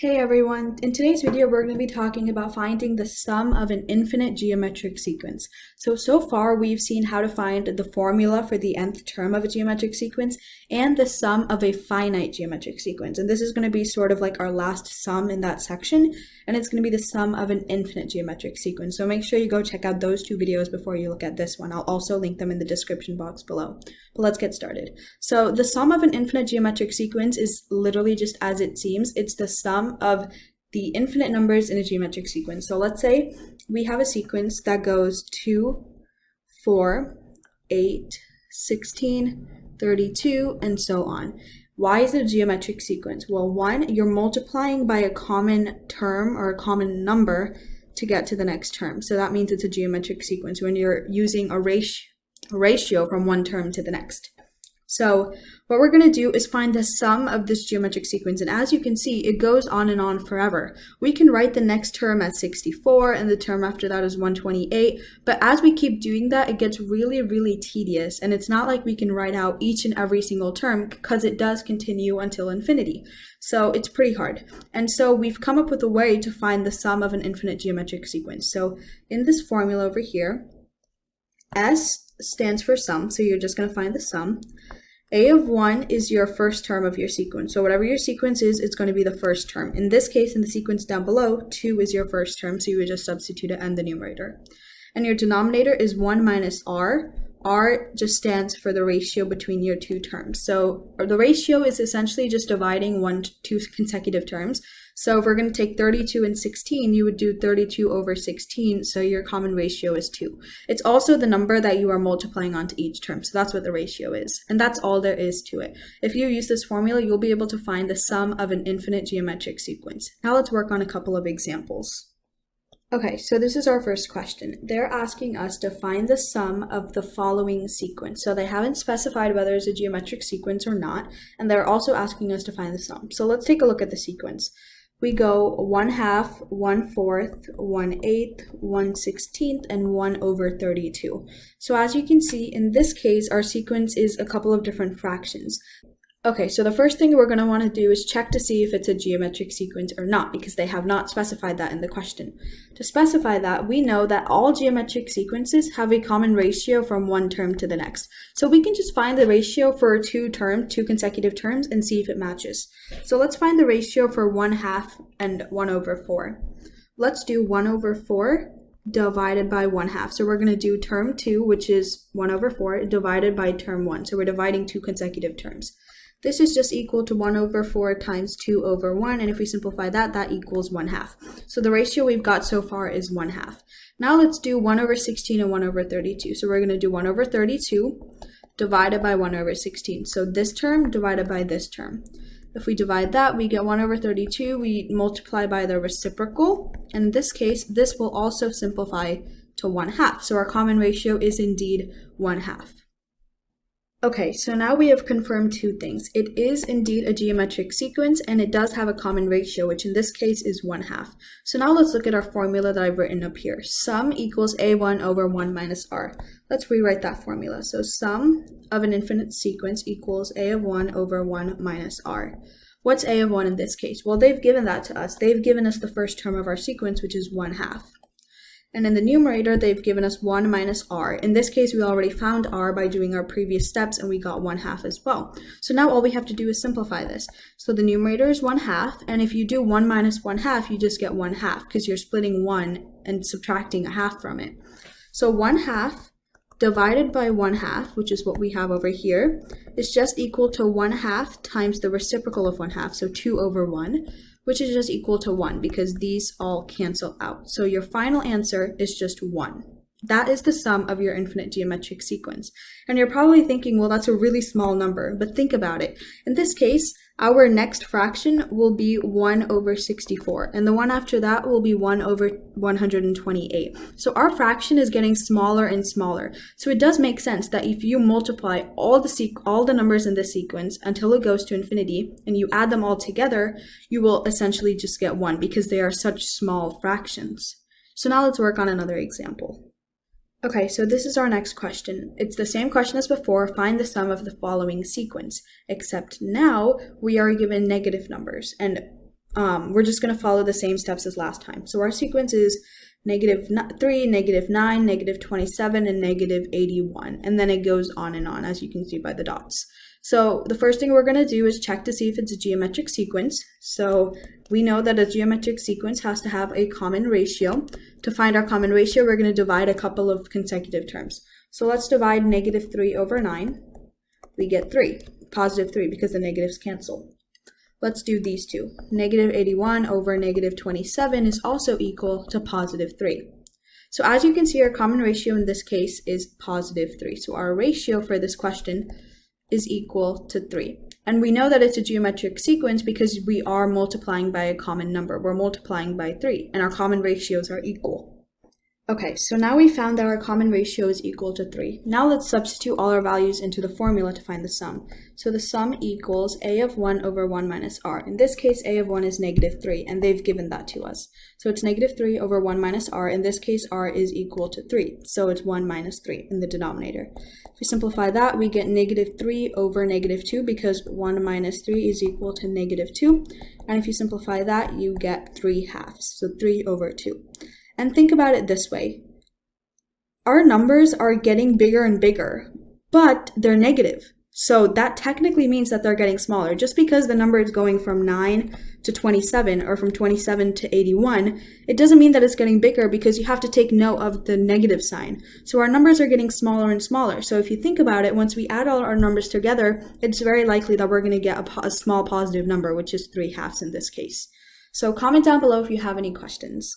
Hey everyone, in today's video we're going to be talking about finding the sum of an infinite geometric sequence. So far we've seen how to find the formula for the nth term of a geometric sequence and the sum of a finite geometric sequence. And this is going to be sort of like our last sum in that section, and it's going to be the sum of an infinite geometric sequence. So make sure you go check out those two videos before you look at this one. I'll also link them in the description box below. But let's get started. So the sum of an infinite geometric sequence is literally just as it seems. It's the sum of the infinite numbers in a geometric sequence. So let's say we have a sequence that goes 2, 4, 8, 16, 32, and so on. Why is it a geometric sequence? Well, one, you're multiplying by a common term or a common number to get to the next term. So that means it's a geometric sequence when you're using a ratio from one term to the next. So what we're going to do is find the sum of this geometric sequence, and as you can see, it goes on and on forever. We can write the next term as 64 and the term after that is 128, but as we keep doing that, it gets really tedious, and it's not like we can write out each and every single term because it does continue until infinity. So it's pretty hard. And so we've come up with a way to find the sum of an infinite geometric sequence. So in this formula over here, S stands for sum, so you're just going to find the sum. A of 1 is your first term of your sequence. So whatever your sequence is, it's going to be the first term. In this case, in the sequence down below, 2 is your first term, so you would just substitute it in the numerator. And your denominator is 1 minus r. R just stands for the ratio between your two terms. So the ratio is essentially just dividing two consecutive terms. So if we're going to take 32 and 16, you would do 32 over 16, so your common ratio is 2. It's also the number that you are multiplying onto each term, so that's what the ratio is. And that's all there is to it. If you use this formula, you'll be able to find the sum of an infinite geometric sequence. Now let's work on a couple of examples. Okay, so this is our first question. They're asking us to find the sum of the following sequence. So they haven't specified whether it's a geometric sequence or not, and they're also asking us to find the sum. So let's take a look at the sequence. We go 1/2, 1/4, 1/8, 1/16, and 1 over 32. So as you can see, in this case, our sequence is a couple of different fractions. Okay, so the first thing we're going to want to do is check to see if it's a geometric sequence or not, because they have not specified that in the question. To specify that, we know that all geometric sequences have a common ratio from one term to the next. So we can just find the ratio for two consecutive terms, and see if it matches. So let's find the ratio for 1/2 and 1 over 4. Let's do 1 over 4 divided by 1/2. So we're going to do term 2, which is 1 over 4, divided by term 1. So we're dividing two consecutive terms. This is just equal to 1 over 4 times 2 over 1, and if we simplify that, that equals 1/2. So the ratio we've got so far is 1/2. Now let's do 1 over 16 and 1 over 32. So we're going to do 1 over 32 divided by 1 over 16. So this term divided by this term. If we divide that, we get 1 over 32. We multiply by the reciprocal, and in this case, this will also simplify to 1/2. So our common ratio is indeed 1/2. Okay, so now we have confirmed two things. It is indeed a geometric sequence, and it does have a common ratio, which in this case is 1/2. So now let's look at our formula that I've written up here. Sum equals a1 over 1 minus r. Let's rewrite that formula. So sum of an infinite sequence equals a of 1 over 1 minus r. What's a of 1 in this case? Well, they've given that to us. They've given us the first term of our sequence, which is 1/2. And in the numerator, they've given us 1 minus r. In this case, we already found r by doing our previous steps, and we got 1/2 as well. So now all we have to do is simplify this. So the numerator is 1/2, and if you do 1 minus 1/2, you just get 1/2, because you're splitting 1 and subtracting a half from it. So 1/2 divided by 1/2, which is what we have over here, is just equal to 1/2 times the reciprocal of 1/2, so 2 over 1, which is just equal to 1 because these all cancel out. So your final answer is just 1. That is the sum of your infinite geometric sequence. And you're probably thinking, well, that's a really small number, but think about it. In this case, our next fraction will be 1 over 64, and the one after that will be 1 over 128. So our fraction is getting smaller and smaller. So it does make sense that if you multiply all the numbers in this sequence until it goes to infinity, and you add them all together, you will essentially just get 1 because they are such small fractions. So now let's work on another example. Okay, so this is our next question. It's the same question as before, find the sum of the following sequence, except now we are given negative numbers. And we're just going to follow the same steps as last time. So our sequence is -3, -9, -27, and -81. And then it goes on and on, as you can see by the dots. So the first thing we're going to do is check to see if it's a geometric sequence. So we know that a geometric sequence has to have a common ratio. To find our common ratio, we're going to divide a couple of consecutive terms. So let's divide -3 over 9. We get 3, +3, because the negatives cancel. Let's do these two. -81 over -27 is also equal to +3. So as you can see, our common ratio in this case is +3. So our ratio for this question is equal to 3. And we know that it's a geometric sequence because we are multiplying by a common number. We're multiplying by 3, and our common ratios are equal. Okay, so now we found that our common ratio is equal to 3. Now let's substitute all our values into the formula to find the sum. So the sum equals a of 1 over 1 minus r. In this case, a of 1 is -3, and they've given that to us. So it's -3 over 1 minus r. In this case, r is equal to 3. So it's 1 minus 3 in the denominator. If we simplify that, we get -3 over -2 because 1 minus 3 is equal to -2. And if you simplify that, you get 3/2, so 3 over 2. And think about it this way. Our numbers are getting bigger and bigger, but they're negative. So that technically means that they're getting smaller. Just because the number is going from 9 to 27 or from 27 to 81, it doesn't mean that it's getting bigger because you have to take note of the negative sign. So our numbers are getting smaller and smaller. So if you think about it, once we add all our numbers together, it's very likely that we're going to get a small positive number, which is 3/2 in this case. So comment down below if you have any questions.